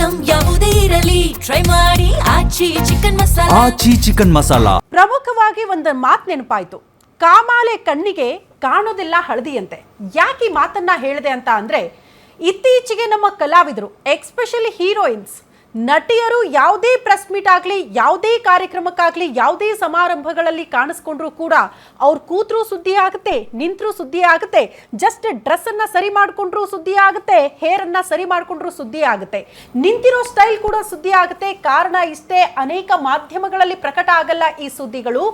Item ಯಾವುದೇ ಇರಲಿ try ಮಾಡಿ ಆಚಿ ಚಿಕನ್ ಮಸಾಲಾ. ಪ್ರಮುಖವಾಗಿ ಒಂದು ಮಾತು ನೆನಪಾಯ್ತು, ಕಾಮಾಲೆ ಕಣ್ಣಿಗೆ ಕಾಣೋದಿಲ್ಲ ಹಳದಿಯಂತೆ. ಯಾಕೆ ಈ ಮಾತನ್ನ ಹೇಳಿದೆ ಅಂತ ಅಂದ್ರೆ, ಇತ್ತೀಚೆಗೆ ನಮ್ಮ ಕಲಾವಿದರು ಎಕ್ಸ್ಪೆಷಲಿ ಹೀರೋಯಿನ್ಸ್ ನಟಿಯರು ಯಾವುದೇ ಪ್ರೆಸ್ ಮೀಟ್ ಆಗಲಿ, ಯಾವುದೇ ಕಾರ್ಯಕ್ರಮಕ್ಕಾಗಲಿ, ಯಾವುದೇ ಸಮಾರಂಭಗಳಲ್ಲಿ ಕಾಣಿಸ್ಕೊಂಡ್ರು ಕೂಡ ಅವ್ರು ಕೂತ್ರು ಸುದ್ದಿ ಆಗುತ್ತೆ, ನಿಂತರೂ ಸುದ್ದಿ ಆಗುತ್ತೆ, ಜಸ್ಟ್ ಡ್ರೆಸ್ ಅನ್ನ ಸರಿ ಮಾಡ್ಕೊಂಡ್ರು ಸುದ್ದಿ ಆಗುತ್ತೆ, ಹೇರ್ ಅನ್ನ ಸರಿ ಮಾಡ್ಕೊಂಡ್ರು ಸುದ್ದಿ ಆಗುತ್ತೆ, ನಿಂತಿರೋ ಸ್ಟೈಲ್ ಕೂಡ ಸುದ್ದಿ ಆಗುತ್ತೆ. ಕಾರಣ ಇಷ್ಟೇ, ಅನೇಕ ಮಾಧ್ಯಮಗಳಲ್ಲಿ ಪ್ರಕಟ ಆಗಲ್ಲ ಈ ಸುದ್ದಿಗಳು.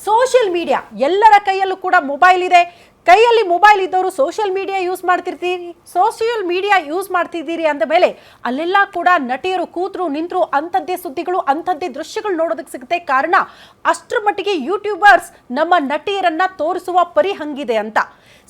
ಸೋಷಿಯಲ್ ಮೀಡಿಯಾ ಎಲ್ಲರ ಕೈಯಲ್ಲೂ ಕೂಡ ಮೊಬೈಲ್ ಇದೆ. ಕೈಯಲ್ಲಿ ಮೊಬೈಲ್ ಇದ್ದವರು ಸೋಷಿಯಲ್ ಮೀಡಿಯಾ ಯೂಸ್ ಮಾಡ್ತಿದ್ದೀರಿ ಅಂದ ಮೇಲೆ ಅಲ್ಲೆಲ್ಲ ಕೂಡ ನಟಿಯರು ಕೂತ್ರು ನಿಂತರು ಅಂಥದ್ದೇ ಸುದ್ದಿಗಳು, ಅಂಥದ್ದೇ ದೃಶ್ಯಗಳು ನೋಡೋದಕ್ಕೆ ಸಿಗುತ್ತೆ. ಕಾರಣ ಅಷ್ಟರ ಮಟ್ಟಿಗೆ ಯೂಟ್ಯೂಬರ್ಸ್ ನಮ್ಮ ನಟಿಯರನ್ನ ತೋರಿಸುವ ಪರಿ ಹಂಗಿದೆ ಅಂತ.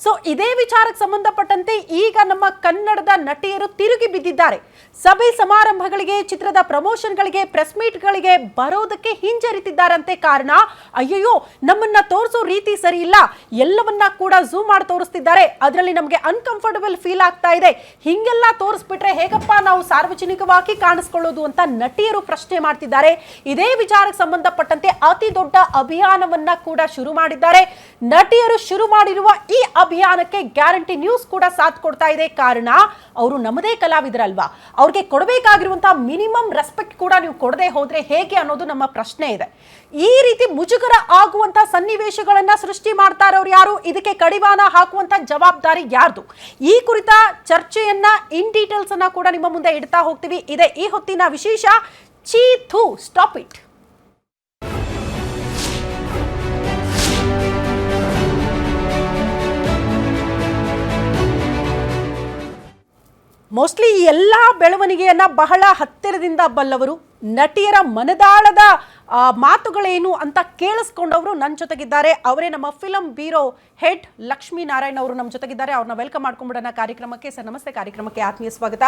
ಸೊ ಇದೇ ವಿಚಾರಕ್ಕೆ ಸಂಬಂಧಪಟ್ಟಂತೆ ಈಗ ನಮ್ಮ ಕನ್ನಡದ ನಟಿಯರು ತಿರುಗಿ ಬಿದ್ದಿದ್ದಾರೆ. ಸಭೆ ಸಮಾರಂಭಗಳಿಗೆ, ಚಿತ್ರದ ಪ್ರಮೋಷನ್ಗಳಿಗೆ, ಪ್ರೆಸ್ ಮೀಟ್ಗಳಿಗೆ ಬರೋದಕ್ಕೆ ಹಿಂಜರಿತಿದ್ದಾರಂತೆ. ಕಾರಣ, ಅಯ್ಯಯ್ಯೋ ನಮ್ಮನ್ನ ತೋರಿಸೋ ರೀತಿ ಸರಿ ಇಲ್ಲ, ಎಲ್ಲವನ್ನ ಕೂಡ ಝೂಮ್ ಮಾಡಿ ತೋರಿಸ್ತಿದ್ದಾರೆ, ಅದರಲ್ಲಿ ನಮಗೆ ಅನ್ಕಂಫರ್ಟಬಲ್ ಫೀಲ್ ಆಗ್ತಾ ಇದೆ, ಹಿಂಗೆಲ್ಲ ತೋರಿಸ್ಬಿಟ್ರೆ ಹೇಗಪ್ಪ ನಾವು ಸಾರ್ವಜನಿಕವಾಗಿ ಕಾಣಿಸ್ಕೊಳ್ಳೋದು ಅಂತ ನಟಿಯರು ಪ್ರಶ್ನೆ ಮಾಡ್ತಿದ್ದಾರೆ. ಇದೇ ವಿಚಾರಕ್ಕೆ ಸಂಬಂಧಪಟ್ಟಂತೆ ಅತಿ ದೊಡ್ಡ ಅಭಿಯಾನವನ್ನ ಕೂಡ ಶುರು ಮಾಡಿದ್ದಾರೆ. ನಟಿಯರು ಶುರು ಮಾಡಿರುವ ಈ ಅಭಿಯಾನಕ್ಕೆ ಗ್ಯಾರಂಟಿ ನ್ಯೂಸ್ ಕೂಡ ಸಾಥ್ ಕೊಡ್ತಾ ಇದೆ. ಕಾರಣ, ಅವರು ನಮ್ಮದೇ ಕಲಾವಿದರಲ್ವಾ, ಅವ್ರಿಗೆ ಕೊಡಬೇಕಾಗಿರುವಂತಹ ಮಿನಿಮಮ್ ರೆಸ್ಪೆಕ್ಟ್ ಕೂಡ ನೀವು ಕೊಡದೆ ಹೋದ್ರೆ ಹೇಗೆ ಅನ್ನೋದು ನಮ್ಮ ಪ್ರಶ್ನೆ ಇದೆ. ಈ ರೀತಿ ಮುಜುಗರ ಆಗುವಂತ ಸನ್ನಿವೇಶಗಳನ್ನ ಸೃಷ್ಟಿ ಮಾಡ್ತಾ ಇರೋರು ಯಾರು? ಇದಕ್ಕೆ ಕಡಿವಾಣ ಹಾಕುವಂತ ಜವಾಬ್ದಾರಿ ಯಾರ್ದು? ಈ ಕುರಿತ ಚರ್ಚೆಯನ್ನ ಇನ್ ಡೀಟೇಲ್ಸ್ ಅನ್ನ ಕೂಡ ನಿಮ್ಮ ಮುಂದೆ ಇಡ್ತಾ ಹೋಗ್ತೀವಿ. ಇದೆ ಈ ಹೊತ್ತಿನ ವಿಶೇಷ. ಚೀಥು ಸ್ಟಾಪ್ ಇಟ್. ಮೋಸ್ಟ್ಲಿ ಈ ಎಲ್ಲ ಬೆಳವಣಿಗೆಯನ್ನ ಬಹಳ ಹತ್ತಿರದಿಂದ ಬಲ್ಲವರು, ನಟಿಯರ ಮನದಾಳದ ಮಾತುಗಳೇನು ಅಂತ ಕೇಳಿಸ್ಕೊಂಡವರು ನನ್ನ ಜೊತೆಗಿದ್ದಾರೆ. ಅವರೇ ನಮ್ಮ film bureau head Lakshmi Narayan ಅವರು ನಮ್ಮ ಜೊತೆಗಿದ್ದಾರೆ. ಅವ್ರನ್ನ ವೆಲ್ಕಮ್ ಮಾಡ್ಕೊಂಡ್ಬಿಡೋಣ ಕಾರ್ಯಕ್ರಮಕ್ಕೆ. ಸರ್ ನಮಸ್ತೆ, ಕಾರ್ಯಕ್ರಮಕ್ಕೆ ಆತ್ಮೀಯ ಸ್ವಾಗತ.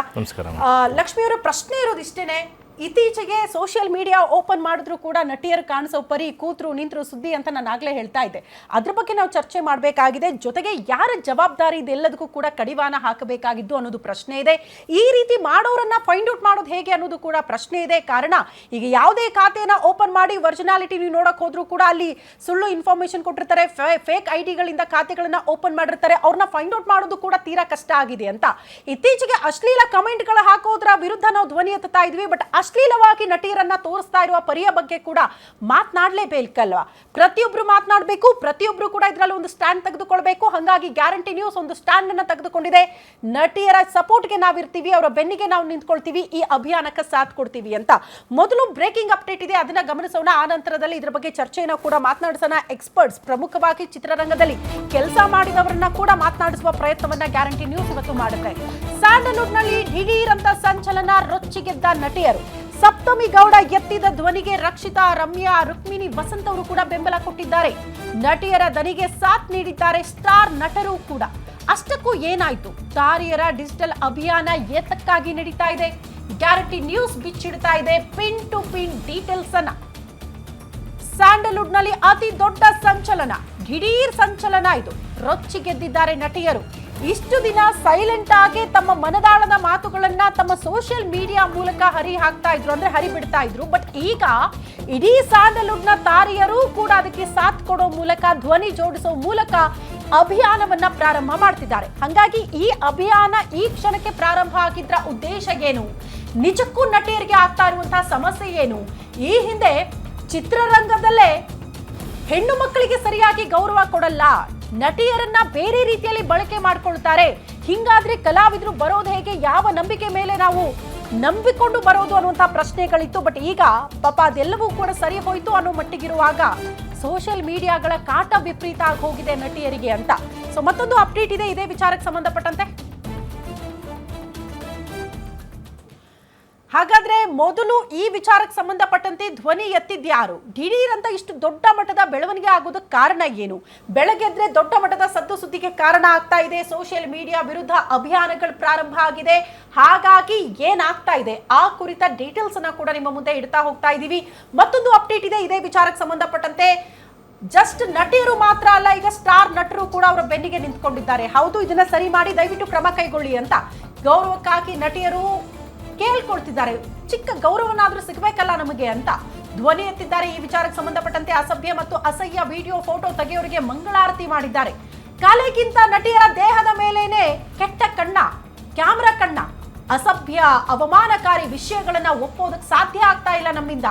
ಲಕ್ಷ್ಮಿ ಅವರ ಪ್ರಶ್ನೆ ಇರೋದು ಇಷ್ಟೇನೆ, ಇತ್ತೀಚೆಗೆ ಸೋಷಿಯಲ್ ಮೀಡಿಯಾ ಓಪನ್ ಮಾಡಿದ್ರು ಕೂಡ ನಟಿಯರು ಕಾಣಿಸೋ ಪರಿ ಕೂತ್ರು ನಿಂತರು ಸುದ್ದಿ ಅಂತ ನಾನು ಆಗ್ಲೇ ಹೇಳ್ತಾ ಇದ್ದೆ. ಅದ್ರ ಬಗ್ಗೆ ನಾವು ಚರ್ಚೆ ಮಾಡಬೇಕಾಗಿದೆ. ಜೊತೆಗೆ ಯಾರ ಜವಾಬ್ದಾರಿ ಇದೆಲ್ಲದಕ್ಕೂ ಕೂಡ ಕಡಿವಾಣ ಹಾಕಬೇಕಾಗಿದ್ದು ಅನ್ನೋದು ಪ್ರಶ್ನೆ ಇದೆ. ಈ ರೀತಿ ಮಾಡೋರನ್ನ ಫೈಂಡ್ ಔಟ್ ಮಾಡೋದು ಹೇಗೆ ಅನ್ನೋದು ಕೂಡ ಪ್ರಶ್ನೆ ಇದೆ. ಕಾರಣ, ಈಗ ಯಾವುದೇ ಖಾತೆನ ಓಪನ್ ಮಾಡಿ ಒರಿಜಿನಾಲಿಟಿ ನೀವು ನೋಡಕ್ ಹೋದ್ರು ಕೂಡ ಅಲ್ಲಿ ಸುಳ್ಳು ಇನ್ಫಾರ್ಮೇಶನ್ ಕೊಟ್ಟಿರ್ತಾರೆ, ಫೇಕ್ ಐಡಿಗಳಿಂದ ಖಾತೆಗಳನ್ನ ಓಪನ್ ಮಾಡಿರ್ತಾರೆ. ಅವ್ರನ್ನ ಫೈಂಡ್ ಔಟ್ ಮಾಡೋದು ಕೂಡ ತೀರಾ ಕಷ್ಟ ಆಗಿದೆ ಅಂತ ಇತ್ತೀಚೆಗೆ ಅಶ್ಲೀಲ ಕಮೆಂಟ್ಗಳ ಹಾಕೋದ್ರ ವಿರುದ್ಧ ನಾವು ಧ್ವನಿ ಎತ್ತುತ್ತಾ ಇದ್ವಿ. ಬಟ್ ಅಶ್ಲೀಲವಾಗಿ ನಟಿಯರನ್ನ ತೋರಿಸ್ತಾ ಇರುವ ಪರಿಯ ಬಗ್ಗೆ ಕೂಡ ಮಾತನಾಡಲೇಬೇಕಲ್ವಾ? ಪ್ರತಿಯೊಬ್ರು ಮಾತನಾಡಬೇಕು, ಪ್ರತಿಯೊಬ್ರು ಕೂಡ ಇದರಲ್ಲಿ ಒಂದು ಸ್ಟ್ಯಾಂಡ್ ತೆಗೆದುಕೊಳ್ಬೇಕು. ಹಾಗಾಗಿ ಗ್ಯಾರಂಟಿ ನ್ಯೂಸ್ ಒಂದು ಸ್ಟ್ಯಾಂಡ್ ಅನ್ನ ತೆಗೆದುಕೊಂಡಿದೆ. ನಟಿಯರ ಸಪೋರ್ಟ್ಗೆ ನಾವಿರ್ತೀವಿ, ಅವರ ಬೆನ್ನಿಗೆ ನಾವು ನಿಂತ್ಕೊಳ್ತೀವಿ, ಈ ಅಭಿಯಾನಕ್ಕೆ ಸಾಥ್ ಕೊಡ್ತೀವಿ ಅಂತ. ಮೊದಲು ಬ್ರೇಕಿಂಗ್ ಅಪ್ಡೇಟ್ ಇದೆ, ಅದನ್ನ ಗಮನಿಸೋಣ. ಆ ನಂತರದಲ್ಲಿ ಇದರ ಬಗ್ಗೆ ಚರ್ಚೆಯನ್ನು ಕೂಡ ಮಾತನಾಡಿಸೋಣ. ಎಕ್ಸ್ಪರ್ಟ್ಸ್, ಪ್ರಮುಖವಾಗಿ ಚಿತ್ರರಂಗದಲ್ಲಿ ಕೆಲಸ ಮಾಡಿದವರನ್ನ ಕೂಡ ಮಾತನಾಡಿಸುವ ಪ್ರಯತ್ನವನ್ನ ಗ್ಯಾರಂಟಿ ನ್ಯೂಸ್ ಇವತ್ತು ಮಾಡುತ್ತೆ. ಸ್ಯಾಂಡಲ್ವುಡ್ ನಲ್ಲಿ ದಿಢೀರ್ ಅಂತ ಸಂಚಲನ, ರೊಚ್ಚಿಗೆದ್ದ ನಟಿಯರು. ಸಪ್ತಮಿ ಗೌಡ ಎತ್ತಿದ ಧ್ವನಿಗೆ ರಕ್ಷಿತಾ, ರಮ್ಯಾ, ರುಕ್ಮಿಣಿ ವಸಂತ್ ಅವರು ಕೂಡ ಬೆಂಬಲ ಕೊಟ್ಟಿದ್ದಾರೆ. ನಟಿಯರ ದನಿಗೆ ಸಾಥ್ ನೀಡಿದ್ದಾರೆ ಸ್ಟಾರ್ ನಟರು ಕೂಡ. ಅಷ್ಟಕ್ಕೂ ಏನಾಯ್ತು? ತಾರಿಯರ ಡಿಜಿಟಲ್ ಅಭಿಯಾನ ಏತಕ್ಕಾಗಿ ನಡೀತಾ ಇದೆ? ಗ್ಯಾರಂಟಿ ನ್ಯೂಸ್ ಬಿಚ್ಚಿಡ್ತಾ ಇದೆ ಪಿನ್ ಟು ಪಿನ್ ಡೀಟೇಲ್ಸ್ ಅನ್ನ. ಸ್ಯಾಂಡಲ್ವುಡ್ ನಲ್ಲಿ ಅತಿ ದೊಡ್ಡ ಸಂಚಲನ, ದಿಢೀರ್ ಸಂಚಲನ ಇದು. ರೊಚ್ಚಿಗೆದ್ದಿದ್ದಾರೆ ನಟಿಯರು. ಇಷ್ಟು ದಿನ ಸೈಲೆಂಟ್ ಆಗಿ ತಮ್ಮ ಮನದಾಳದ ಮಾತುಗಳನ್ನ ತಮ್ಮ ಸೋಷಿಯಲ್ ಮೀಡಿಯಾ ಮೂಲಕ ಹರಿಬಿಡ್ತಾ ಇದ್ರು. ಬಟ್ ಈಗ ಇಡೀ ಸ್ಯಾಂಡಲ್ವುಡ್ ನ ತಾರಿಯರು ಕೂಡ ಅದಕ್ಕೆ ಸಾಥ್ ಕೊಡೋ ಮೂಲಕ, ಧ್ವನಿ ಜೋಡಿಸೋ ಮೂಲಕ ಅಭಿಯಾನವನ್ನ ಪ್ರಾರಂಭ ಮಾಡ್ತಿದ್ದಾರೆ. ಹಾಗಾಗಿ ಈ ಅಭಿಯಾನ ಈ ಕ್ಷಣಕ್ಕೆ ಪ್ರಾರಂಭ ಆಗಿದ್ರ ಉದ್ದೇಶ ಏನು? ನಿಜಕ್ಕೂ ನಟಿಯರಿಗೆ ಆಗ್ತಾ ಇರುವಂತಹ ಸಮಸ್ಯೆ ಏನು? ಈ ಹಿಂದೆ ಚಿತ್ರರಂಗದಲ್ಲೇ ಹೆಣ್ಣು ಮಕ್ಕಳಿಗೆ ಸರಿಯಾಗಿ ಗೌರವ ಕೊಡಲ್ಲ, ನಟಿಯರನ್ನ ಬೇರೆ ರೀತಿಯಲ್ಲಿ ಬಳಕೆ ಮಾಡ್ಕೊಳ್ತಾರೆ, ಹಿಂಗಾದ್ರೆ ಕಲಾವಿದರು ಬರೋದು ಹೇಗೆ, ಯಾವ ನಂಬಿಕೆ ಮೇಲೆ ನಾವು ನಂಬಿಕೊಂಡು ಬರೋದು ಅನ್ನುವಂತಹ ಪ್ರಶ್ನೆಗಳಿತ್ತು. ಬಟ್ ಈಗ ಪಾಪ ಅದೆಲ್ಲವೂ ಕೂಡ ಸರಿ ಹೋಯ್ತು ಅನ್ನೋ ಮಟ್ಟಿಗಿರುವಾಗ ಸೋಷಿಯಲ್ ಮೀಡಿಯಾಗಳ ಕಾಟ ವಿಪರೀತ ಆಗಿ ಹೋಗಿದೆ ನಟಿಯರಿಗೆ ಅಂತ. ಸೊ ಮತ್ತೊಂದು ಅಪ್ಡೇಟ್ ಇದೆ ಇದೇ ವಿಚಾರಕ್ಕೆ ಸಂಬಂಧಪಟ್ಟಂತೆ. ಹಾಗಾದ್ರೆ ಮೊದಲು ಈ ವಿಚಾರಕ್ಕೆ ಸಂಬಂಧಪಟ್ಟಂತೆ ಧ್ವನಿ ಎತ್ತಿದ್ಯಾರು? ದಿಢೀರ್ ಅಂತ ಇಷ್ಟು ದೊಡ್ಡ ಮಟ್ಟದ ಬೆಳವಣಿಗೆ ಆಗೋದಕ್ಕೆ ಕಾರಣ ಏನು? ಬೆಳಗ್ಗೆದ್ರೆ ದೊಡ್ಡ ಮಟ್ಟದ ಸದ್ದು ಸುದ್ದಿಗೆ ಕಾರಣ ಆಗ್ತಾ ಇದೆ. ಸೋಷಿಯಲ್ ಮೀಡಿಯಾ ವಿರುದ್ಧ ಅಭಿಯಾನಗಳು ಪ್ರಾರಂಭ ಆಗಿದೆ. ಹಾಗಾಗಿ ಏನಾಗ್ತಾ ಇದೆ ಆ ಕುರಿತ ಡೀಟೇಲ್ಸ್ ಅನ್ನ ಕೂಡ ನಿಮ್ಮ ಮುಂದೆ ಇಡ್ತಾ ಹೋಗ್ತಾ ಇದೀವಿ. ಮತ್ತೊಂದು ಅಪ್ಡೇಟ್ ಇದೆ ಇದೇ ವಿಚಾರಕ್ಕೆ ಸಂಬಂಧಪಟ್ಟಂತೆ. ಜಸ್ಟ್ ನಟಿಯರು ಮಾತ್ರ ಅಲ್ಲ, ಈಗ ಸ್ಟಾರ್ ನಟರು ಕೂಡ ಅವರ ಬೆನ್ನಿಗೆ ನಿಂತ್ಕೊಂಡಿದ್ದಾರೆ. ಹೌದು, ಇದನ್ನ ಸರಿ ಮಾಡಿ ದಯವಿಟ್ಟು ಕ್ರಮ ಕೈಗೊಳ್ಳಿ ಅಂತ ಗೌರವಕ್ಕಾಗಿ ನಟಿಯರು ಕೇಳ್ಕೊಳ್ತಿದ್ದಾರೆ. ಚಿಕ್ಕ ಗೌರವನಾದ್ರೂ ಸಿಗಬೇಕಲ್ಲ ನಮಗೆ ಅಂತ ಧ್ವನಿ ಎತ್ತಿದ್ದಾರೆ. ಈ ವಿಚಾರಕ್ಕೆ ಸಂಬಂಧಪಟ್ಟಂತೆ ಅಸಭ್ಯ ಮತ್ತು ಅಸಹ್ಯ ವಿಡಿಯೋ ಫೋಟೋ ತೆಗೆಯೋರಿಗೆ ಮಂಗಳಾರತಿ ಮಾಡಿದ್ದಾರೆ. ಕಲೆಗಿಂತ ನಟಿಯರ ದೇಹದ ಮೇಲೇನೆ ಕೆಟ್ಟ ಕಣ್ಣ, ಕ್ಯಾಮ್ರಾ ಕಣ್ಣ, ಅಸಭ್ಯ ಅವಮಾನಕಾರಿ ವಿಷಯಗಳನ್ನ ಒಪ್ಪೋದಕ್ಕೆ ಸಾಧ್ಯ ಆಗ್ತಾ ಇಲ್ಲ ನಮ್ಮಿಂದ.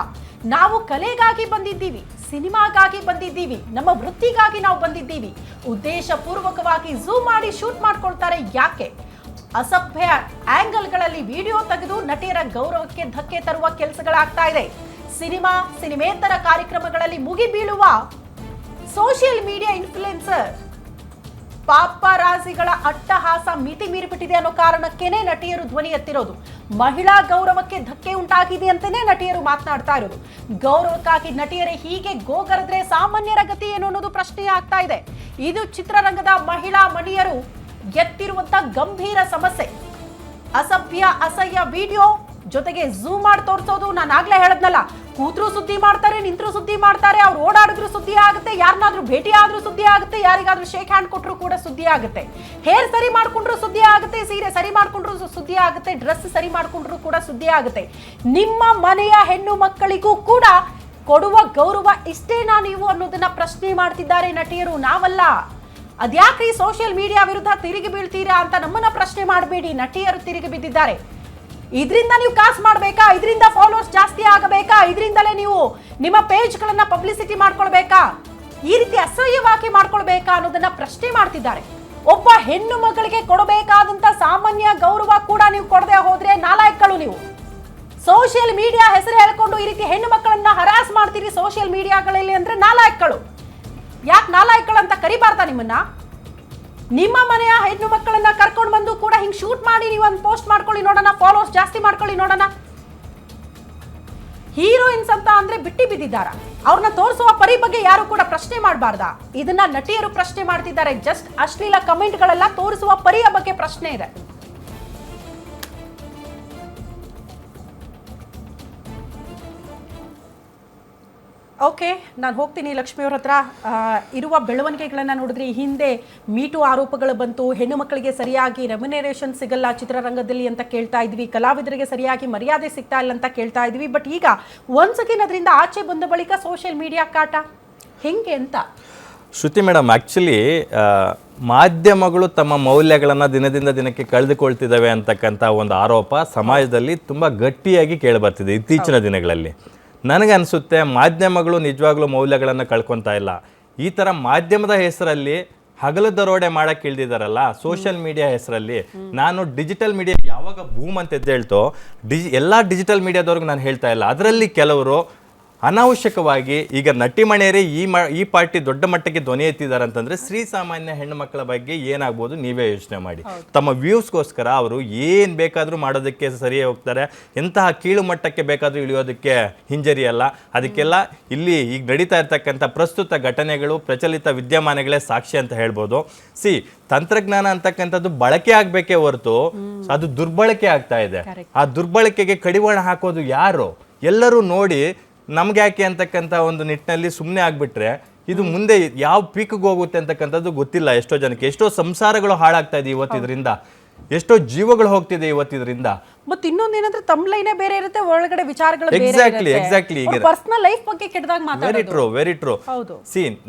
ನಾವು ಕಲೆಗಾಗಿ ಬಂದಿದ್ದೀವಿ, ಸಿನಿಮಾಗಾಗಿ ಬಂದಿದ್ದೀವಿ, ನಮ್ಮ ವೃತ್ತಿಗಾಗಿ ನಾವು ಬಂದಿದ್ದೀವಿ. ಉದ್ದೇಶ ಪೂರ್ವಕವಾಗಿ ಝೂಮ್ ಮಾಡಿ ಶೂಟ್ ಮಾಡ್ಕೊಳ್ತಾರೆ. ಯಾಕೆ? ಅಸಭ್ಯ ಆಂಗಲ್ಗಳಲ್ಲಿ ವಿಡಿಯೋ ತೆಗೆದು ನಟಿಯರ ಗೌರವಕ್ಕೆ ಧಕ್ಕೆ ತರುವ ಕೆಲಸಗಳಾಗ್ತಾ ಇದೆ. ಸಿನಿಮೇತರ ಕಾರ್ಯಕ್ರಮಗಳಲ್ಲಿ ಮುಗಿ ಬೀಳುವ ಸೋಷಿಯಲ್ ಮೀಡಿಯಾ ಇನ್ಫ್ಲುಯೆನ್ಸರ್ ಪಾಪರಾಜಿಗಳ ಅಟ್ಟಹಾಸ ಮಿತಿ ಮೀರಿಬಿಟ್ಟಿದೆ ಅನ್ನೋ ಕಾರಣಕ್ಕೇನೆ ನಟಿಯರು ಧ್ವನಿ ಎತ್ತಿರೋದು. ಮಹಿಳಾ ಗೌರವಕ್ಕೆ ಧಕ್ಕೆ ಉಂಟಾಗಿದೆ ಅಂತಾನೆ ನಟಿಯರು ಮಾತನಾಡ್ತಾ ಇರೋದು. ಗೌರವಕ್ಕಾಗಿ ನಟಿಯರೇ ಹೀಗೆ ಗೋಗರೆದ್ರೆ ಸಾಮಾನ್ಯರ ಗತಿ ಏನು ಅನ್ನೋದು ಪ್ರಶ್ನೆ ಆಗ್ತಾ ಇದೆ. ಇದು ಚಿತ್ರರಂಗದ ಮಹಿಳಾ ಮಣಿಯರು ಎತ್ತಿರುವಂತ ಗಂಭೀರ ಸಮಸ್ಯೆ. ಅಸಭ್ಯ ಅಸಹ್ಯ ವಿಡಿಯೋ ಜೊತೆಗೆ ಝೂಮ್ ಮಾಡಿ ತೋರಿಸೋದು. ನಾನು ಆಗ್ಲೇ ಹೇಳದ್ನಲ್ಲ, ಕೂತ್ರು ಸುದ್ದಿ ಮಾಡ್ತಾರೆ, ನಿಂತ್ರು ಸುದ್ದಿ ಮಾಡ್ತಾರೆ, ಅವ್ರು ಓಡಾಡಿದ್ರು ಸುದ್ದಿ ಆಗುತ್ತೆ, ಯಾರನ್ನಾದ್ರೂ ಭೇಟಿ ಆದ್ರೂ ಸುದ್ದಿ ಆಗುತ್ತೆ, ಯಾರಿಗಾದ್ರೂ ಶೇಕ್ ಹ್ಯಾಂಡ್ ಕೊಟ್ಟರು ಕೂಡ ಸುದ್ದಿ ಆಗುತ್ತೆ, ಹೇರ್ ಸರಿ ಮಾಡ್ಕೊಂಡ್ರು ಸುದ್ದಿ ಆಗುತ್ತೆ, ಸೀರೆ ಸರಿ ಮಾಡ್ಕೊಂಡ್ರು ಸುದ್ದಿ ಆಗುತ್ತೆ, ಡ್ರೆಸ್ ಸರಿ ಮಾಡ್ಕೊಂಡ್ರು ಕೂಡ ಸುದ್ದಿ ಆಗುತ್ತೆ. ನಿಮ್ಮ ಮನೆಯ ಹೆಣ್ಣು ಮಕ್ಕಳಿಗೂ ಕೂಡ ಕೊಡುವ ಗೌರವ ಇಷ್ಟೇನಾ ನೀವು ಅನ್ನೋದನ್ನ ಪ್ರಶ್ನೆ ಮಾಡ್ತಿದ್ದಾರೆ ನಟಿಯರು, ನಾವಲ್ಲ. ಅದ್ಯಾಕ್ರಿ ಸೋಷಿಯಲ್ ಮೀಡಿಯಾ ವಿರುದ್ಧ ತಿರುಗಿ ಬೀಳ್ತೀರಾ ಅಂತ ನಮ್ಮನ್ನ ಪ್ರಶ್ನೆ ಮಾಡಬೇಡಿ. ನಟಿಯರು ತಿರುಗಿ ಬಿದ್ದಿದ್ದಾರೆ. ಇದರಿಂದ ನೀವು ಕಾಸು ಮಾಡಬೇಕಾ? ಇದರಿಂದ ಫಾಲೋವರ್ಸ್ ಜಾಸ್ತಿ ಆಗಬೇಕಾ? ಇದರಿಂದಲೇ ನೀವು ನಿಮ್ಮ ಪೇಜ್ಗಳನ್ನ ಪಬ್ಲಿಸಿಟಿ ಮಾಡ್ಕೊಳ್ಬೇಕಾ? ಈ ರೀತಿ ಅಸಹ್ಯವಾಗಿ ಮಾಡ್ಕೊಳ್ಬೇಕಾ ಅನ್ನೋದನ್ನ ಪ್ರಶ್ನೆ ಮಾಡ್ತಿದ್ದಾರೆ. ಒಬ್ಬ ಹೆಣ್ಣು ಮಗಳಿಗೆ ಕೊಡಬೇಕಾದಂತ ಸಾಮಾನ್ಯ ಗೌರವ ಕೂಡ ನೀವು ಕೊಡದೆ ಹೋದ್ರೆ ನಾಲಾಯಕಗಳು ನೀವು. ಸೋಷಿಯಲ್ ಮೀಡಿಯಾ ಹೆಸರು ಹೇಳ್ಕೊಂಡು ಈ ರೀತಿ ಹೆಣ್ಣು ಮಕ್ಕಳನ್ನ ಹರಾಸ್ ಮಾಡ್ತೀರಿ ಸೋಷಿಯಲ್ ಮೀಡಿಯಾಗಳಲ್ಲಿ ಅಂದ್ರೆ ನಾಲಾಯಕಗಳು. ಯಾಕೆ ನಾಲಾಯಕಗಳು ಅಂತ ಕರಿಬಾರ್ದಾ ನಿಮ್ಮನ್ನ? ನಿಮ್ಮ ಮನೆಯ ಹೆಣ್ಣು ಮಕ್ಕಳನ್ನ ಕರ್ಕೊಂಡು ಬಂದು ಕೂಡ ಹಿಂಗ್ ಶೂಟ್ ಮಾಡಿ ನೀವು ಒಂದು ಪೋಸ್ಟ್ ಮಾಡ್ಕೊಳ್ಳಿ ನೋಡೋಣ, ಫಾಲೋವರ್ಸ್ ಜಾಸ್ತಿ ಮಾಡ್ಕೊಳ್ಳಿ ನೋಡೋಣ. ಹೀರೋಯಿನ್ಸ್ ಅಂತ ಅಂದ್ರೆ ಬಿಟ್ಟಿ ಬಿದ್ದಿದ್ದಾರ? ಅವ್ರನ್ನ ತೋರಿಸುವ ಪರಿ ಬಗ್ಗೆ ಯಾರು ಕೂಡ ಪ್ರಶ್ನೆ ಮಾಡಬಾರ್ದಾ? ಇದನ್ನ ನಟಿಯರು ಪ್ರಶ್ನೆ ಮಾಡ್ತಿದ್ದಾರೆ. ಜಸ್ಟ್ ಅಶ್ಲೀಲ ಕಮೆಂಟ್ಗಳೆಲ್ಲ ತೋರಿಸುವ ಪರಿಯ ಬಗ್ಗೆ ಪ್ರಶ್ನೆ ಇದೆ. ಓಕೆ, ನಾನು ಹೋಗ್ತೀನಿ ಲಕ್ಷ್ಮಿ ಅವ್ರ ಹತ್ರ. ಇರುವ ಬೆಳವಣಿಗೆಗಳನ್ನು ನೋಡಿದ್ರೆ ಈ ಹಿಂದೆ ಮೀಟು ಆರೋಪಗಳು ಬಂತು, ಹೆಣ್ಣು ಮಕ್ಕಳಿಗೆ ಸರಿಯಾಗಿ ರೆಮ್ಯುನರೇಷನ್ ಸಿಗಲ್ಲ ಚಿತ್ರರಂಗದಲ್ಲಿ ಅಂತ ಕೇಳ್ತಾ ಇದ್ವಿ, ಕಲಾವಿದರಿಗೆ ಸರಿಯಾಗಿ ಮರ್ಯಾದೆ ಸಿಗ್ತಾ ಇಲ್ಲ ಅಂತ ಕೇಳ್ತಾ ಇದ್ವಿ. ಬಟ್ ಈಗ ಒನ್ಸ್ ಅಗೇನ್ ಅದರಿಂದ ಆಚೆ ಬಂದ ಬಳಿಕ ಸೋಷಿಯಲ್ ಮೀಡಿಯಾ ಕಾಟ ಹೆಂಗೆ ಅಂತ ಶ್ರುತಿ ಮೇಡಮ್, ಆ್ಯಕ್ಚುಲಿ ಮಾಧ್ಯಮಗಳು ತಮ್ಮ ಮೌಲ್ಯಗಳನ್ನು ದಿನದಿಂದ ದಿನಕ್ಕೆ ಕಳೆದುಕೊಳ್ತಿದ್ದಾವೆ ಅಂತಕ್ಕಂಥ ಒಂದು ಆರೋಪ ಸಮಾಜದಲ್ಲಿ ತುಂಬ ಗಟ್ಟಿಯಾಗಿ ಕೇಳಿಬರ್ತಿದೆ ಇತ್ತೀಚಿನ ದಿನಗಳಲ್ಲಿ. ನನಗನ್ಸುತ್ತೆ ಮಾಧ್ಯಮಗಳು ನಿಜವಾಗ್ಲೂ ಮೌಲ್ಯಗಳನ್ನು ಕಳ್ಕೊತಾ ಇಲ್ಲ. ಈ ಥರ ಮಾಧ್ಯಮದ ಹೆಸರಲ್ಲಿ ಹಗಲು ದರೋಡೆ ಮಾಡಕ್ಕೆ ಇಳ್ದಿದ್ದಾರಲ್ಲ ಸೋಷಿಯಲ್ ಮೀಡಿಯಾ ಹೆಸರಲ್ಲಿ. ನಾನು ಡಿಜಿಟಲ್ ಮೀಡಿಯಾ ಯಾವಾಗ ಬೂಮ್ ಅಂತ ಎದ್ದೇಳ್ತೋ ಎಲ್ಲ ಡಿಜಿಟಲ್ ಮೀಡಿಯಾದವ್ರಿಗೆ ನಾನು ಹೇಳ್ತಾ ಇಲ್ಲ. ಅದರಲ್ಲಿ ಕೆಲವರು ಅನಾವಶ್ಯಕವಾಗಿ ಈಗ ನಟಿಮಣಿಯರೇ ಈ ಪಾರ್ಟಿ ದೊಡ್ಡ ಮಟ್ಟಕ್ಕೆ ಧ್ವನಿ ಎತ್ತಿದ್ದಾರೆ ಅಂತಂದ್ರೆ ಶ್ರೀ ಸಾಮಾನ್ಯ ಹೆಣ್ಣು ಮಕ್ಕಳ ಬಗ್ಗೆ ಏನಾಗ್ಬೋದು ನೀವೇ ಯೋಚನೆ ಮಾಡಿ. ತಮ್ಮ ವ್ಯೂಸ್ಗೋಸ್ಕರ ಅವರು ಏನು ಬೇಕಾದರೂ ಮಾಡೋದಕ್ಕೆ ಸರಿಯೇ ಹೋಗ್ತಾರೆ, ಎಂತಹ ಕೀಳು ಮಟ್ಟಕ್ಕೆ ಬೇಕಾದರೂ ಇಳಿಯೋದಕ್ಕೆ ಹಿಂಜರಿಯಲ್ಲ. ಅದಕ್ಕೆಲ್ಲ ಇಲ್ಲಿ ಈಗ ನಡೀತಾ ಇರ್ತಕ್ಕಂಥ ಪ್ರಸ್ತುತ ಘಟನೆಗಳು, ಪ್ರಚಲಿತ ವಿದ್ಯಮಾನಗಳೇ ಸಾಕ್ಷಿ ಅಂತ ಹೇಳ್ಬೋದು. ತಂತ್ರಜ್ಞಾನ ಅಂತಕ್ಕಂಥದ್ದು ಬಳಕೆ ಆಗಬೇಕೇ ಹೊರತು ಅದು ದುರ್ಬಳಕೆ ಆಗ್ತಾ ಇದೆ. ಆ ದುರ್ಬಳಕೆಗೆ ಕಡಿವಾಣ ಹಾಕೋದು ಯಾರು? ಎಲ್ಲರೂ ನೋಡಿ ನಮ್ಗೆ ಯಾಕೆ ಅಂತಕ್ಕಂಥ ಒಂದು ನಿಟ್ಟಿನಲ್ಲಿ ಸುಮ್ಮನೆ ಆಗ್ಬಿಟ್ರೆ ಇದು ಮುಂದೆ ಯಾವ ಪೀಕ್ಗೆ ಹೋಗುತ್ತೆ ಅಂತಕ್ಕಂಥದ್ದು ಗೊತ್ತಿಲ್ಲ. ಎಷ್ಟೋ ಜನಕ್ಕೆ ಎಷ್ಟೋ ಸಂಸಾರಗಳು ಹಾಳಾಗ್ತಾ ಇದೆ ಇವತ್ತಿದ್ರಿಂದ, ಎಷ್ಟೋ ಜೀವಗಳು ಹೋಗ್ತಿದೆ ಇವತ್ತಿದ್ರಿಂದ. ಮತ್ತೆ ಇನ್ನೊಂದೇನಂದ್ರೆ ತಮ್ಲೈನೇ ಬೇರೆ ಇರುತ್ತೆ, ಒಳಗಡೆ ವಿಚಾರಗಳು ಬೇರೆ ಎಕ್ಸಾಕ್ಟ್ಲಿ ಎಕ್ಸಾಕ್ಟ್ಲಿ ಇರುತ್ತೆ. ಪರ್ಸನಲ್ ಲೈಫ್ ಬಗ್ಗೆ ಕೆಟ್ಟದಾಗ ಮಾತಾಡೋದು. Very true. ಹೌದು.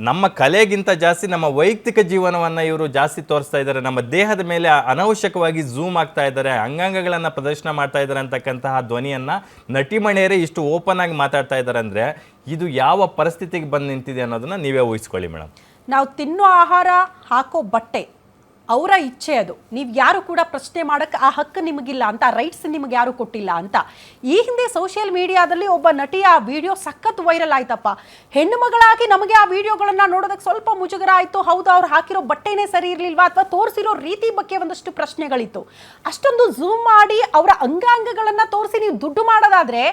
ನಮ್ಮ ಕಲೆಗಿಂತ ಜಾಸ್ತಿ ನಮ್ಮ ವೈಯಕ್ತಿಕ ಜೀವನವನ್ನ ಇವರು ಜಾಸ್ತಿ ತೋರಿಸ್ತಾ ಇದ್ದಾರೆ. ನಮ್ಮ ದೇಹದ ಮೇಲೆ ಅನಾವಶ್ಯಕವಾಗಿ ಝೂಮ್ ಆಗ್ತಾ ಇದ್ದಾರೆ, ಅಂಗಾಂಗಗಳನ್ನ ಪ್ರದರ್ಶನ ಮಾಡ್ತಾ ಇದ್ದಾರೆ ಅಂತಕ್ಕಂತಹ ಧ್ವನಿಯನ್ನ ನಟಿಮಣಿಯರೇ ಇಷ್ಟು ಓಪನ್ ಆಗಿ ಮಾತಾಡ್ತಾ ಇದ್ದಾರೆ ಅಂದ್ರೆ ಇದು ಯಾವ ಪರಿಸ್ಥಿತಿಗೆ ಬಂದು ನಿಂತಿದೆ ಅನ್ನೋದನ್ನ ನೀವೇ ಊಹಿಸ್ಕೊಳ್ಳಿ ಮೇಡಮ್. ನಾವು ತಿನ್ನೋ ಆಹಾರ, ಹಾಕೋ ಬಟ್ಟೆ ಅವರ ಇಚ್ಛೆ, ಅದು ನೀವು ಯಾರು ಕೂಡ ಪ್ರಶ್ನೆ ಮಾಡಕ್ಕೆ ಆ ಹಕ್ಕು ನಿಮಗಿಲ್ಲ ಅಂತ, ರೈಟ್ಸ್ ನಿಮಗೆ ಯಾರು ಕೊಟ್ಟಿಲ್ಲ ಅಂತ. ಈ ಹಿಂದೆ ಸೋಷಿಯಲ್ ಮೀಡಿಯಾದಲ್ಲಿ ಒಬ್ಬ ನಟಿಯ ಆ ವಿಡಿಯೋ ಸಖತ್ ವೈರಲ್ ಆಯ್ತಪ್ಪ. ಹೆಣ್ಣು ಮಗಳಾಗಿ ನಮಗೆ ಆ ವಿಡಿಯೋಗಳನ್ನ ನೋಡೋದಕ್ಕೆ ಸ್ವಲ್ಪ ಮುಜುಗರ ಆಯಿತು. ಹೌದು, ಅವ್ರು ಹಾಕಿರೋ ಬಟ್ಟೆನೇ ಸರಿ ಇರಲಿಲ್ವಾ ಅಥವಾ ತೋರಿಸಿರೋ ರೀತಿ ಬಗ್ಗೆ ಒಂದಷ್ಟು ಪ್ರಶ್ನೆಗಳಿತ್ತು. ಅಷ್ಟೊಂದು ಝೂಮ್ ಮಾಡಿ ಅವರ ಅಂಗಾಂಗಗಳನ್ನು ತೋರಿಸಿ ನೀವು ದುಡ್ಡು ಮಾಡೋದಾದ್ರೆ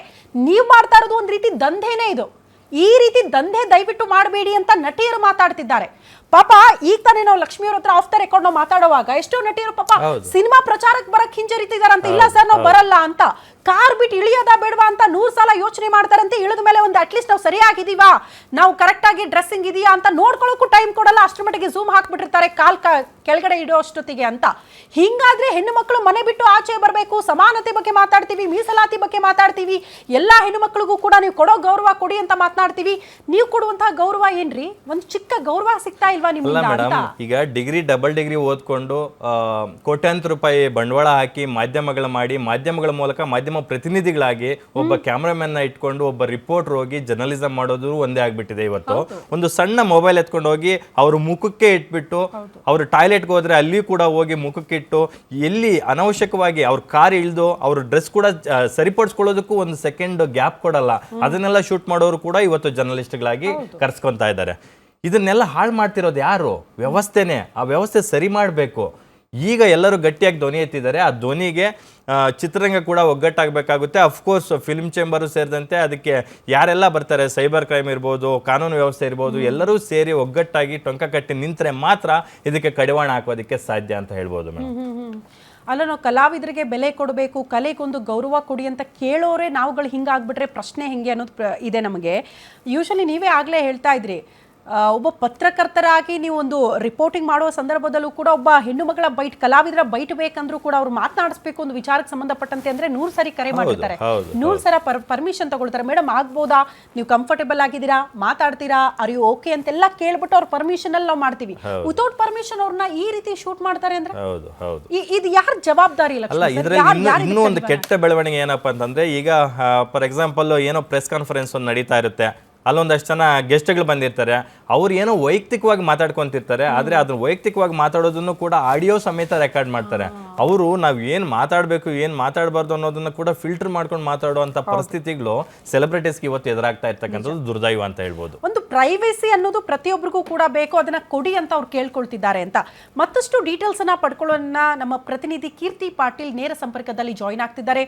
ನೀವು ಮಾಡ್ತಾ ಇರೋದು ಒಂದು ರೀತಿ ದಂಧೆನೇ ಇದು. ಈ ರೀತಿ ದಂಧೆ ದಯವಿಟ್ಟು ಮಾಡಬೇಡಿ ಅಂತ ನಟಿಯರು ಮಾತಾಡ್ತಿದ್ದಾರೆ. ಪಾಪ ಈಗ ತಾನೇ ನಾವು ಲಕ್ಷ್ಮಿ ಅವ್ರ ಹತ್ರ ಆಫ್ ದ ರೆಕಾರ್ಡ್ ನಾವು ಮಾತಾಡುವಾಗ ಎಷ್ಟೋ ನಟಿಯರು ಪಾಪ ಸಿನಿಮಾ ಪ್ರಚಾರಕ್ಕೆ ಬರಕ್ ಹಿಂಜರಿತಿದಾರಂತ. ಇಲ್ಲ ಸರ್ ನಾವು ಬರಲ್ಲ ಅಂತ, ಕಾರ್ ಬಿಟ್ಟು ಇಳಿಯೋದಾ ಬೇಡವಾ ಅಂತ 100 ಸಲ ಯೋಚನೆ ಮಾಡ್ತಾರಂತೆ. ಇಳಿದ ಮೇಲೆ ಒಂದು ಅಟ್ಲೀಸ್ಟ್ ನಾವು ಸರಿಯಾಗಿದೀವಾ, ನಾವು ಕರೆಕ್ಟ್ ಆಗಿ ಡ್ರೆಸ್ಸಿಂಗ್ ಇದೆಯಾ ಅಂತ ನೋಡ್ಕೊಳ್ಳೋಕ್ಕೂ ಟೈಮ್ ಕೊಡಲ್ಲ. ಅಷ್ಟರ ಮಟ್ಟಿಗೆ ಝೂಮ್ ಹಾಕ್ಬಿಟ್ಟಿರ್ತಾರೆ ಕೆಳಗಡೆ ಇಡೋ ಅಷ್ಟೊತ್ತಿಗೆ ಅಂತ. ಹಿಂಗಾದ್ರೆ ಹೆಣ್ಣು ಮಕ್ಕಳು ಮನೆ ಬಿಟ್ಟು ಆಚೆ ಬರಬೇಕು, ಸಮಾನತೆ ಬಗ್ಗೆ ಮಾತಾಡ್ತೀವಿ, ಮೀಸಲಾತಿ ಬಗ್ಗೆ ಮಾತಾಡ್ತೀವಿ, ಎಲ್ಲಾ ಹೆಣ್ಣು ಮಕ್ಕಳಿಗೂ ಕೂಡ ನೀವು ಕೊಡೋ ಗೌರವ ಕೊಡಿ ಅಂತ ಮಾತನಾಡ್ತೀವಿ. ನೀವು ಕೊಡುವಂತಹ ಗೌರವ ಏನ್ರಿ? ಒಂದು ಚಿಕ್ಕ ಗೌರವ ಸಿಗ್ತಾ ಇಲ್ವಾ ನಿಮ್ಮಿಂದ ಅಂತ? ಈಗ ಡಿಗ್ರಿ ಡಬಲ್ ಡಿಗ್ರಿ ಓದ್ಕೊಂಡು ಕೋಟ್ಯಾಂತರ ರೂಪಾಯಿ ಬಂಡವಾಳ ಹಾಕಿ ಮಾಧ್ಯಮಗಳ ಮಾಡಿ, ಮಾಧ್ಯಮಗಳ ಮೂಲಕ ಮಾಧ್ಯಮ ಪ್ರತಿನಿಧಿಗಳಾಗಿ ಒಬ್ಬ ಕ್ಯಾಮ್ರಾಮನ್ ನ ಇಟ್ಕೊಂಡು ಒಬ್ಬ ರಿಪೋರ್ಟರ್ ಹೋಗಿ ಜರ್ನಲಿಸಂ ಮಾಡೋದು ಒಂದೇ ಆಗ್ಬಿಟ್ಟಿದೆ. ಇವತ್ತು ಒಂದು ಸಣ್ಣ ಮೊಬೈಲ್ ಎತ್ಕೊಂಡು ಹೋಗಿ ಅವ್ರ ಮುಖಕ್ಕೆ ಇಟ್ಬಿಟ್ಟು, ಅವ್ರು ಟಾಯ್ಲೆಟ್ಗೆ ಹೋದ್ರೆ ಅಲ್ಲಿ ಕೂಡ ಹೋಗಿ ಮುಖಕ್ಕೆ ಇಟ್ಟು, ಎಲ್ಲಿ ಅನವಶ್ಯಕವಾಗಿ ಅವ್ರ ಕಾರ್ ಇಳ್ದು ಅವ್ರ ಡ್ರೆಸ್ ಕೂಡ ಸರಿಪಡಿಸ್ಕೊಳ್ಳೋದಕ್ಕೂ ಒಂದು ಸೆಕೆಂಡ್ ಗ್ಯಾಪ್ ಕೊಡಲ್ಲ. ಅದನ್ನೆಲ್ಲ ಶೂಟ್ ಮಾಡೋರು ಕೂಡ ಇವತ್ತು ಜರ್ನಲಿಸ್ಟ್ಗಳಾಗಿ ಕರ್ಸ್ಕೊಂತಾ ಇದ್ದಾರೆ. ಇದನ್ನೆಲ್ಲ ಹಾಳು ಮಾಡ್ತಿರೋದು ಯಾರು? ವ್ಯವಸ್ಥೆನೇ. ಆ ವ್ಯವಸ್ಥೆ ಸರಿ ಮಾಡಬೇಕು. ಈಗ ಎಲ್ಲರೂ ಗಟ್ಟಿಯಾಗಿ ಧ್ವನಿ ಎತ್ತಿದ್ದಾರೆ. ಆ ಧ್ವನಿಗೆ ಚಿತ್ರರಂಗ ಕೂಡ ಒಗ್ಗಟ್ಟಾಗಬೇಕಾಗುತ್ತೆ. ಅಫ್ಕೋರ್ಸ್ ಫಿಲ್ಮ್ ಚೇಂಬರು ಸೇರಿದಂತೆ ಅದಕ್ಕೆ ಯಾರೆಲ್ಲ ಬರ್ತಾರೆ, ಸೈಬರ್ ಕ್ರೈಮ್ ಇರ್ಬೋದು, ಕಾನೂನು ವ್ಯವಸ್ಥೆ ಇರ್ಬೋದು, ಎಲ್ಲರೂ ಸೇರಿ ಒಗ್ಗಟ್ಟಾಗಿ ಟೊಂಕ ಕಟ್ಟಿ ನಿಂತರೆ ಮಾತ್ರ ಇದಕ್ಕೆ ಕಡಿವಾಣ ಹಾಕೋದಕ್ಕೆ ಸಾಧ್ಯ ಅಂತ ಹೇಳ್ಬೋದು ಮೇಡಮ್. ಅಲ್ಲ, ನಾವು ಕಲಾವಿದರಿಗೆ ಬೆಲೆ ಕೊಡಬೇಕು, ಕಲೆಗೊಂದು ಗೌರವ ಕೊಡಿ ಅಂತ ಕೇಳೋರೆ ನಾವುಗಳು ಹಿಂಗಾಗ್ಬಿಟ್ರೆ ಪ್ರಶ್ನೆ ಹೆಂಗೆ ಅನ್ನೋದು ಇದೆ ನಮಗೆ. ಯೂಶಲಿ ನೀವೇ ಆಗಲೇ ಹೇಳ್ತಾ ಇದ್ರಿ, ಒಬ್ಬ ಪತ್ರಕರ್ತರಾಗಿ ನೀವು ಒಂದು ರಿಪೋರ್ಟಿಂಗ್ ಮಾಡುವ ಸಂದರ್ಭದಲ್ಲೂ ಕೂಡ ಒಬ್ಬ ಹೆಣ್ಣು ಮಗಳ ಕಲಾವಿದರ ಬೈಟ್ ಬೇಕಂದ್ರೂ ಕೂಡ ಅವ್ರು ಮಾತನಾಡಿಸ್ಬೇಕು ಒಂದು ವಿಚಾರಕ್ಕೆ ಸಂಬಂಧಪಟ್ಟಂತೆ ಅಂದ್ರೆ 100 ಸರಿ ಕರೆ ಮಾಡಿರ್ತಾರೆ, 100 ಸಲ ಪರ್ಮಿಷನ್ ತಗೊಳ್ತಾರೆ. ಮೇಡಮ್ ಆಗ್ಬೋದಾ, ನೀವು ಕಂಫರ್ಟೇಬಲ್ ಆಗಿದ್ದೀರಾ, ಮಾತಾಡ್ತೀರಾ, ಆರ್ ಯು ಓಕೆ ಅಂತೆಲ್ಲ ಕೇಳ್ಬಿಟ್ಟು ಅವ್ರ ಪರ್ಮಿಷನ್ ಅಲ್ಲಿ ನಾವು ಮಾಡ್ತೀವಿ. ವಿತೌಟ್ ಪರ್ಮಿಷನ್ ಅವ್ರನ್ನ ಈ ರೀತಿ ಶೂಟ್ ಮಾಡ್ತಾರೆ ಅಂದ್ರೆ ಇದು ಯಾರ ಜವಾಬ್ದಾರಿ? ಅಲ್ಲ, ಇದ್ರಲ್ಲಿ ಇನ್ನೂ ಒಂದು ಕೆಟ್ಟ ಬೆಳವಣಿಗೆ ಏನಪ್ಪಾ ಅಂತಂದ್ರೆ, ಈಗ ಫಾರ್ ಎಕ್ಸಾಂಪಲ್ ಏನೋ ಪ್ರೆಸ್ ಕಾನ್ಫರೆನ್ಸ್ ಒಂದು ನಡೀತಾ ಇರುತ್ತೆ, ಅಲ್ಲೊಂದಷ್ಟು ಜನ ಗೆಸ್ಟ್ಗಳು ಬಂದಿರ್ತಾರೆ, ಅವ್ರು ಏನೋ ವೈಯಕ್ತಿಕವಾಗಿ ಮಾತಾಡ್ಕೊಂತಿರ್ತಾರೆ. ಆದ್ರೆ ಅದನ್ನ ವೈಯಕ್ತಿಕವಾಗಿ ಮಾತಾಡೋದನ್ನು ಕೂಡ ಆಡಿಯೋ ಸಮೇತ ರೆಕಾರ್ಡ್ ಮಾಡ್ತಾರೆ. ಅವರು ನಾವು ಏನ್ ಮಾತಾಡ್ಬೇಕು, ಏನ್ ಮಾತಾಡಬಾರ್ದು ಅನ್ನೋದನ್ನ ಕೂಡ ಫಿಲ್ಟರ್ ಮಾಡ್ಕೊಂಡು ಮಾತಾಡುವಂತ ಪರಿಸ್ಥಿತಿಗಳು ಸೆಲೆಬ್ರಿಟೀಸ್ಗೆ ಇವತ್ತು ಎದುರಾಗ್ತಾ ಇರ್ತಕ್ಕಂಥದ್ದು ದುರ್ದೈವ ಅಂತ ಹೇಳ್ಬೋದು. ಒಂದು ಪ್ರೈವೇಸಿ ಅನ್ನೋದು ಪ್ರತಿಯೊಬ್ಬರಿಗೂ ಕೂಡ ಬೇಕು, ಅದನ್ನ ಕೊಡಿ ಅಂತ ಅವ್ರು ಕೇಳ್ಕೊಳ್ತಿದ್ದಾರೆ ಅಂತ. ಮತ್ತಷ್ಟು ಡೀಟೇಲ್ಸ್ ಅನ್ನ ಪಡ್ಕೊಳ್ಳೋಣ ನಮ್ಮ ಪ್ರತಿನಿಧಿ ಕೀರ್ತಿ ಪಾಟೀಲ್ ನೇರ ಸಂಪರ್ಕದಲ್ಲಿ ಜಾಯಿನ್ ಆಗ್ತಿದ್ದಾರೆ.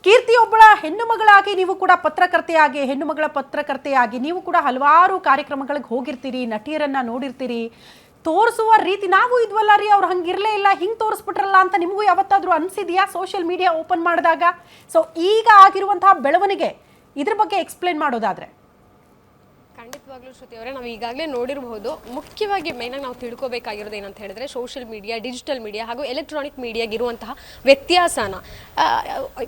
ಕೀರ್ತಿ, ಒಬ್ಬಳ ಹೆಣ್ಣು ಮಗಳಾಗಿ ನೀವು ಕೂಡ ಪತ್ರಕರ್ತೆಯಾಗಿ, ಹೆಣ್ಣು ಮಗಳ ಪತ್ರಕರ್ತೆಯಾಗಿ ನೀವು ಕೂಡ ಹಲವಾರು ಕಾರ್ಯಕ್ರಮಗಳಿಗೆ ಹೋಗಿರ್ತೀರಿ, ನಟಿಯರನ್ನ ನೋಡಿರ್ತೀರಿ. ತೋರಿಸುವ ರೀತಿ ನಾವು ಇದ್ವಲ್ಲ ರೀ, ಅವ್ರು ಹಂಗಿರ್ಲೇ ಇಲ್ಲ, ಹಿಂಗೆ ತೋರಿಸ್ಬಿಟ್ರಲ್ಲ ಅಂತ ನಿಮಗೂ ಯಾವತ್ತಾದ್ರೂ ಅನ್ಸಿದ್ಯಾ ಸೋಷಿಯಲ್ ಮೀಡಿಯಾ ಓಪನ್ ಮಾಡಿದಾಗ? ಸೊ ಈಗ ಆಗಿರುವಂತಹ ಬೆಳವಣಿಗೆ ಇದ್ರ ಬಗ್ಗೆ ಎಕ್ಸ್ಪ್ಲೇನ್ ಮಾಡೋದಾದ್ರೆ? ಖಂಡಿತವಾಗ್ಲೂ ಶ್ರುತಿ ಅವರೇ, ನಾವು ಈಗಾಗಲೇ ನೋಡಿರಬಹುದು. ಮುಖ್ಯವಾಗಿ ಮೇಯ್ನಾಗಿ ನಾವು ತಿಳ್ಕೊಬೇಕಾಗಿರೋದು ಏನಂತ ಹೇಳಿದ್ರೆ, ಸೋಷಿಯಲ್ ಮೀಡಿಯಾ, ಡಿಜಿಟಲ್ ಮೀಡಿಯಾ ಹಾಗೂ ಎಲೆಕ್ಟ್ರಾನಿಕ್ ಮೀಡಿಯಾಗಿರುವಂತಹ ವ್ಯತ್ಯಾಸನ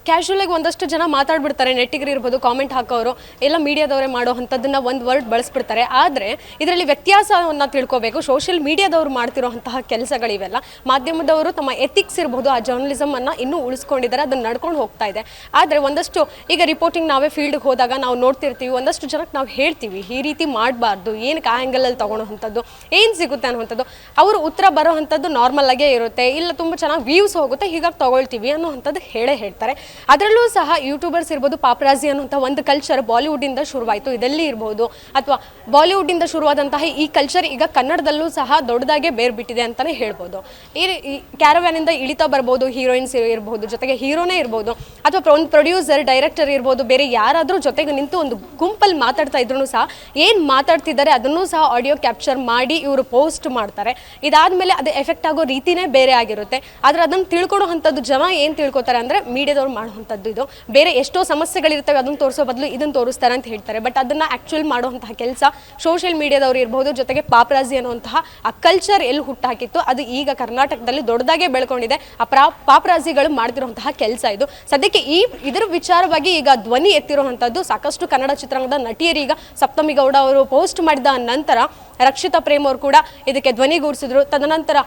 ಕ್ಯಾಶುವಲಾಗಿ ಒಂದಷ್ಟು ಜನ ಮಾತಾಡ್ಬಿಡ್ತಾರೆ. ನೆಟ್ಟಿಗರು ಇರ್ಬೋದು, ಕಾಮೆಂಟ್ ಹಾಕೋರು ಎಲ್ಲ ಮೀಡಿಯಾದವರೇ ಮಾಡೋ ಅಂಥದ್ದನ್ನು ಒಂದು ವರ್ಡ್ ಬಳಸ್ಬಿಡ್ತಾರೆ. ಆದರೆ ಇದರಲ್ಲಿ ವ್ಯತ್ಯಾಸವನ್ನು ತಿಳ್ಕೋಬೇಕು. ಸೋಷಿಯಲ್ ಮೀಡಿಯಾದವರು ಮಾಡ್ತಿರೋಂತಹ ಕೆಲಸಗಳಿವೆಲ್ಲ, ಮಾಧ್ಯಮದವರು ತಮ್ಮ ಎಥಿಕ್ಸ್ ಇರ್ಬೋದು, ಆ ಜರ್ನಲಿಸಮನ್ನು ಇನ್ನೂ ಉಳಿಸ್ಕೊಂಡಿದ್ದಾರೆ, ಅದನ್ನು ನಡ್ಕೊಂಡು ಹೋಗ್ತಾ ಇದೆ. ಆದರೆ ಒಂದಷ್ಟು ಈಗ ರಿಪೋರ್ಟಿಂಗ್ ನಾವೇ ಫೀಲ್ಡ್ಗೆ ಹೋದಾಗ ನಾವು ನೋಡ್ತಿರ್ತೀವಿ, ಒಂದಷ್ಟು ಜನಕ್ಕೆ ನಾವು ಹೇಳ್ತೀವಿ ಈ ರೀತಿ ಮಾಡಬಾರ್ದು, ಏನಕ್ಕೆ ಆ ಆ್ಯಂಗಲಲ್ಲಿ ತೊಗೊಳೋವಂಥದ್ದು, ಏನು ಸಿಗುತ್ತೆ ಅನ್ನೋವಂಥದ್ದು. ಅವರು ಉತ್ತರ ಬರೋವಂಥದ್ದು ನಾರ್ಮಲ್ ಆಗೇ ಇರುತ್ತೆ, ಇಲ್ಲ ತುಂಬ ಚೆನ್ನಾಗಿ ವ್ಯೂಸ್ ಹೋಗುತ್ತೆ, ಹೀಗಾಗಿ ತೊಗೊಳ್ತೀವಿ ಅನ್ನೋವಂಥದ್ದು ಹೇಳ್ತಾರೆ. ಅದರಲ್ಲೂ ಸಹ ಯೂಟ್ಯೂಬರ್ಸ್ ಇರ್ಬೋದು, ಪಾಪ್ರಾಜಿ ಅನ್ನೋಂಥ ಒಂದು ಕಲ್ಚರ್ ಬಾಲಿವುಡ್ಡಿಂದ ಶುರುವಾಯಿತು. ಇದೆಲ್ಲಿ ಇರ್ಬೋದು, ಅಥವಾ ಬಾಲಿವುಡ್ಡಿಂದ ಶುರುವಾದಂತಹ ಈ ಕಲ್ಚರ್ ಈಗ ಕನ್ನಡದಲ್ಲೂ ಸಹ ದೊಡ್ಡದಾಗೆ ಬೇರ್ಬಿಟ್ಟಿದೆ ಅಂತಲೇ ಹೇಳ್ಬೋದು. ಈ ಕ್ಯಾರವ್ಯಾನಿಂದ ಇಳಿತಾ ಬರ್ಬೋದು, ಹೀರೋಯಿನ್ಸ್ ಇರ್ಬೋದು, ಜೊತೆಗೆ ಹೀರೋನೇ ಇರ್ಬೋದು, ಅಥವಾ ಒಂದು ಪ್ರೊಡ್ಯೂಸರ್, ಡೈರೆಕ್ಟರ್ ಇರ್ಬೋದು, ಬೇರೆ ಯಾರಾದರೂ ಜೊತೆಗೆ ನಿಂತು ಒಂದು ಗುಂಪಲ್ಲಿ ಮಾತಾಡ್ತಾ ಇದ್ರೂ ಸಹ ಏನು ಮಾತಾಡ್ತಿದ್ದಾರೆ ಅದನ್ನೂ ಸಹ ಆಡಿಯೋ ಕ್ಯಾಪ್ಚರ್ ಮಾಡಿ ಇವರು ಪೋಸ್ಟ್ ಮಾಡ್ತಾರೆ. ಇದಾದಮೇಲೆ ಅದು ಎಫೆಕ್ಟ್ ಆಗೋ ರೀತಿನೇ ಬೇರೆ ಆಗಿರುತ್ತೆ. ಆದರೆ ಅದನ್ನು ತಿಳ್ಕೊಳೋ ಅಂಥದ್ದು ಜನ ಏನು ತಿಳ್ಕೊತಾರೆ ಅಂದರೆ ಮೀಡಿಯಾದವ್ರು ಮಾಡುವಂಥದ್ದು ಇದು ಬೇರೆ. ಎಷ್ಟೋ ಸಮಸ್ಯೆಗಳಿರ್ತವೆ, ಅದನ್ನು ತೋರಿಸೋ ಬದಲು ಇದನ್ನು ತೋರಿಸ್ತಾರೆ ಅಂತ ಹೇಳ್ತಾರೆ. ಬಟ್ ಅದನ್ನು ಆ್ಯಕ್ಚುಲ್ ಮಾಡುವಂತಹ ಕೆಲಸ ಸೋಷಿಯಲ್ ಮೀಡಿಯಾದವ್ರು ಇರ್ಬೋದು. ಜೊತೆಗೆ ಪಾಪ್ರಾಜಿ ಅನ್ನುವಂತಹ ಆ ಕಲ್ಚರ್ ಎಲ್ಲಿ ಹುಟ್ಟಾಕಿತ್ತು, ಅದು ಈಗ ಕರ್ನಾಟಕದಲ್ಲಿ ದೊಡ್ಡದಾಗೆ ಬೆಳ್ಕೊಂಡಿದೆ. ಆ ಪಾಪ್ರಾಜಿಗಳು ಮಾಡ್ತಿರುವಂತಹ ಕೆಲಸ ಇದು. ಸದ್ಯಕ್ಕೆ ಇದರ ವಿಚಾರವಾಗಿ ಈಗ ಧ್ವನಿ ಎತ್ತಿರುವಂಥದ್ದು ಸಾಕಷ್ಟು ಕನ್ನಡ ಚಿತ್ರರಂಗದ ನಟಿಯರೀಗ ಸಪ್ತಮಿ ಗೌಡ ಅವರು ಪೋಸ್ಟ್ ಮಾಡಿದ ನಂತರ ರಕ್ಷಿತಾ ಪ್ರೇಮ್ ಅವರು ಕೂಡ ಇದಕ್ಕೆ ಧ್ವನಿಗೂಡಿಸಿದ್ರು. ತದನಂತರ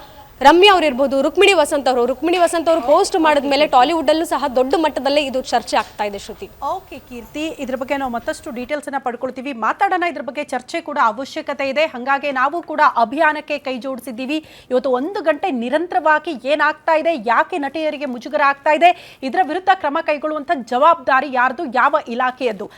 ರಮ್ಯಾ ಅವ್ರು ಇರ್ಬೋದು, ರುಕ್ಮಿಣಿ ವಸಂತ್ ಅವರು ಪೋಸ್ಟ್ ಮಾಡಿದ್ಮೇಲೆ ಟಾಲಿವುಡ್ ಅಲ್ಲೂ ಸಹ ದೊಡ್ಡ ಮಟ್ಟದಲ್ಲೇ ಇದು ಚರ್ಚೆ ಆಗ್ತಾ ಇದೆ. ಶ್ರುತಿ, ಓಕೆ ಕೀರ್ತಿ, ಇದ್ರ ಬಗ್ಗೆ ನಾವು ಮತ್ತಷ್ಟು ಡೀಟೇಲ್ಸ್ ಅನ್ನ ಪಡ್ಕೊಳ್ತೀವಿ, ಮಾತಾಡೋಣ. ಇದ್ರ ಬಗ್ಗೆ ಚರ್ಚೆ ಕೂಡ ಅವಶ್ಯಕತೆ ಇದೆ. ಹಾಗಾಗಿ ನಾವು ಕೂಡ ಅಭಿಯಾನಕ್ಕೆ ಕೈ ಜೋಡಿಸಿದ್ದೀವಿ. ಇವತ್ತು 1 ಗಂಟೆ ನಿರಂತರವಾಗಿ ಏನಾಗ್ತಾ ಇದೆ, ಯಾಕೆ ನಟಿಯರಿಗೆ ಮುಜುಗರ ಆಗ್ತಾ ಇದೆ, ಇದರ ವಿರುದ್ಧ ಕ್ರಮ ಕೈಗೊಳ್ಳುವಂತ ಜವಾಬ್ದಾರಿ ಯಾರ್ದು, ಯಾವ ಇಲಾಖೆಯದ್ದು,